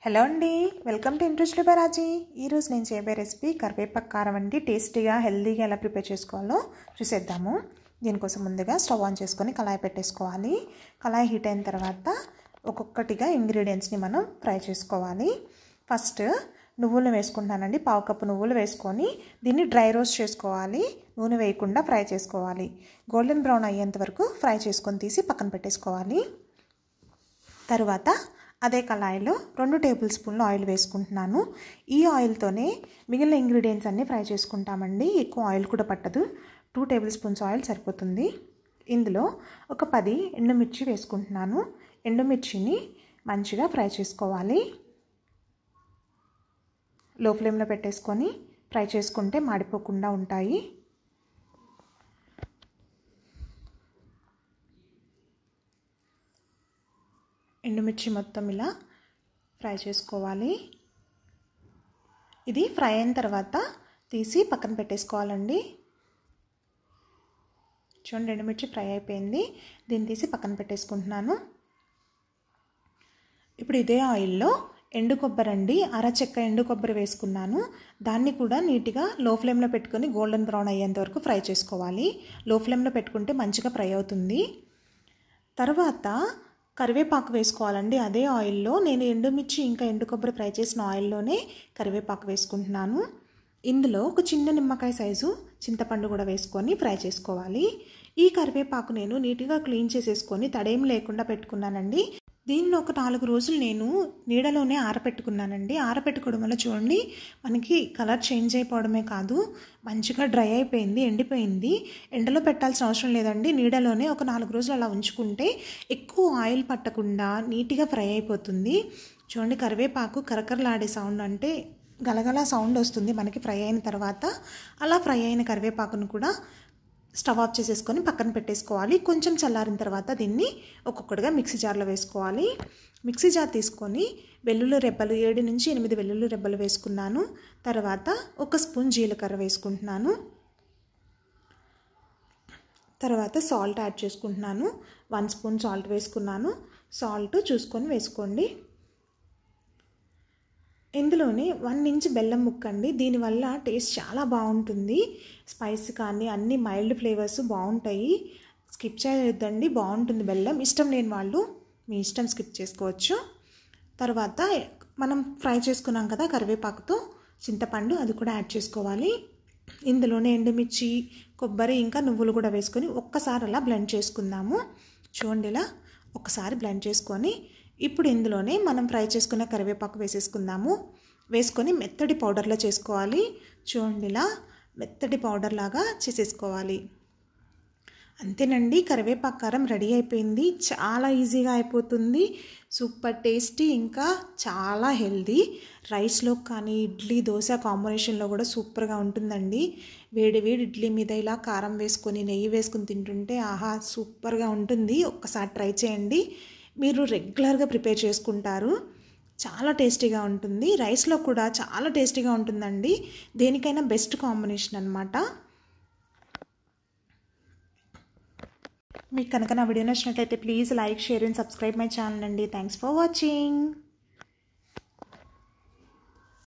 Hello అండి, welcome to interest by రాజీ. ఈరోజు నేను చేయబోయే రెసిపీ కరివేపాకు కారం అండి. టేస్టీగా హెల్తీగా ఎలా ప్రిపేర్ చేసుకోవాలో చూసేద్దాము. దీనికోసం ముందుగా స్టవ్ ఆన్ చేసుకొని కళాయి పెట్టేసుకోవాలి. కళాయి హీట్ అయిన తర్వాత ఒక్కొక్కటిగా ఇంగ్రీడియంట్స్ని మనం ఫ్రై చేసుకోవాలి. ఫస్ట్ నువ్వులు వేసుకుంటానండి. 1/2 కప్పు నువ్వులు వేసుకొని దీన్ని డ్రై రోస్ట్ చేసుకోవాలి. నూనె వేయకుండా ఫ్రై చేసుకోవాలి. గోల్డెన్ బ్రౌన్ అయ్యేంత వరకు ఫ్రై చేసుకొని తీసి పక్కన పెట్టేసుకోవాలి. తర్వాత అదే కళాయిలో 2 టేబుల్ స్పూన్లు ఆయిల్ వేసుకుంటున్నాను. ఈ ఆయిల్తోనే మిగిలిన ఇంగ్రీడియంట్స్ అన్నీ ఫ్రై చేసుకుంటామండి. ఎక్కువ ఆయిల్ కూడా పట్టదు. 2 టేబుల్ స్పూన్స్ ఆయిల్ సరిపోతుంది. ఇందులో ఒక 10 ఎండుమిర్చి వేసుకుంటున్నాను. ఎండుమిర్చిని మంచిగా ఫ్రై చేసుకోవాలి. లో ఫ్లేమ్లో పెట్టేసుకొని ఫ్రై చేసుకుంటే మాడిపోకుండా ఉంటాయి. ఎండుమిర్చి మొత్తం ఇలా ఫ్రై చేసుకోవాలి. ఇది ఫ్రై అయిన తర్వాత తీసి పక్కన పెట్టేసుకోవాలండి. చూడండి, ఎండుమిర్చి ఫ్రై అయిపోయింది. దీన్ని తీసి పక్కన పెట్టేసుకుంటున్నాను. ఇప్పుడు ఇదే ఆయిల్లో ఎండు కొబ్బరి అండి, అరచెక్క ఎండు కొబ్బరి వేసుకున్నాను. దాన్ని కూడా నీట్గా లో ఫ్లేమ్లో పెట్టుకొని గోల్డెన్ బ్రౌన్ అయ్యేంత వరకు ఫ్రై చేసుకోవాలి. లో ఫ్లేమ్లో పెట్టుకుంటే మంచిగా ఫ్రై అవుతుంది. తర్వాత కరివేపాకు వేసుకోవాలండి. అదే ఆయిల్లో నేను ఎండుమిర్చి ఇంకా ఎండు కొబ్బరి ఫ్రై చేసిన ఆయిల్లోనే కరివేపాకు వేసుకుంటున్నాను. ఇందులో ఒక చిన్న నిమ్మకాయ సైజు చింతపండు కూడా వేసుకొని ఫ్రై చేసుకోవాలి. ఈ కరివేపాకు నేను నీట్గా క్లీన్ చేసేసుకొని తడేం లేకుండా పెట్టుకున్నానండి. దీన్ని ఒక 4 రోజులు నేను నీడలోనే ఆరపెట్టుకున్నానండి. ఆరపెట్టుకోవడం వల్ల చూడండి, మనకి కలర్ చేంజ్ అయిపోవడమే కాదు, మంచిగా డ్రై అయిపోయింది, ఎండిపోయింది. ఎండలో పెట్టాల్సిన అవసరం లేదండి. నీడలోనే ఒక 4 రోజులు అలా ఉంచుకుంటే ఎక్కువ ఆయిల్ పట్టకుండా నీట్గా ఫ్రై అయిపోతుంది. చూడండి, కరివేపాకు కరకరలాడే సౌండ్, అంటే గలగల సౌండ్ వస్తుంది మనకి ఫ్రై అయిన తర్వాత. అలా ఫ్రై అయిన కరివేపాకును కూడా స్టవ్ ఆఫ్ చేసేసుకొని పక్కన పెట్టేసుకోవాలి. కొంచెం చల్లారిన తర్వాత దీన్ని ఒక్కొక్కటిగా మిక్సీ జార్లో వేసుకోవాలి. మిక్సీ జార్ తీసుకొని వెల్లుల్లి రెబ్బలు 7 నుంచి 8 వెల్లుల్లి రెబ్బలు వేసుకున్నాను. తర్వాత 1 స్పూన్ జీలకర్ర వేసుకుంటున్నాను. తర్వాత సాల్ట్ యాడ్ చేసుకుంటున్నాను. 1 స్పూన్ సాల్ట్ వేసుకున్నాను. సాల్ట్ చూసుకొని వేసుకోండి. ఇందులోనే 1 ఇంచ్ బెల్లం ముక్కండి. దీనివల్ల టేస్ట్ చాలా బాగుంటుంది. స్పైస్ కానీ అన్ని మైల్డ్ ఫ్లేవర్స్ బాగుంటాయి. స్కిప్ చేయొద్దండి, బాగుంటుంది బెల్లం. ఇష్టం లేని వాళ్ళు మీ ఇష్టం, స్కిప్ చేసుకోవచ్చు. తర్వాత మనం ఫ్రై చేసుకున్నాం కదా కరివేపాకుతో చింతపండు, అది కూడా యాడ్ చేసుకోవాలి. ఇందులోనే ఎండుమిర్చి, కొబ్బరి ఇంకా నువ్వులు కూడా వేసుకొని ఒక్కసారి అలా బ్లెండ్ చేసుకుందాము. చూడండి, ఇలా ఒకసారి బ్లెండ్ చేసుకొని ఇప్పుడు ఇందులోనే మనం ఫ్రై చేసుకున్న కరివేపాకు వేసేసుకుందాము. వేసుకొని మెత్తటి పౌడర్లో చేసుకోవాలి. చూడండి, ఇలా మెత్తటి పౌడర్ లాగా చేసేసుకోవాలి. అంతేనండి, కరివేపాకు కారం రెడీ అయిపోయింది. చాలా ఈజీగా అయిపోతుంది. సూపర్ టేస్టీ, ఇంకా చాలా హెల్దీ. రైస్లో కానీ ఇడ్లీ, దోశ కాంబినేషన్లో కూడా సూపర్గా ఉంటుందండి. వేడి వేడి ఇడ్లీ మీద ఇలా కారం వేసుకొని నెయ్యి వేసుకొని తింటుంటే ఆహా, సూపర్గా ఉంటుంది. ఒక్కసారి ట్రై చేయండి. మీరు రెగ్యులర్గా ప్రిపేర్ చేసుకుంటారు. చాలా టేస్టీగా ఉంటుంది. రైస్లో కూడా చాలా టేస్టీగా ఉంటుందండి. దేనికైనా బెస్ట్ కాంబినేషన్ అన్నమాట. మీకు కనుక నా వీడియో నచ్చినట్లయితే please like, share and subscribe my channel అండి. Thanks for watching.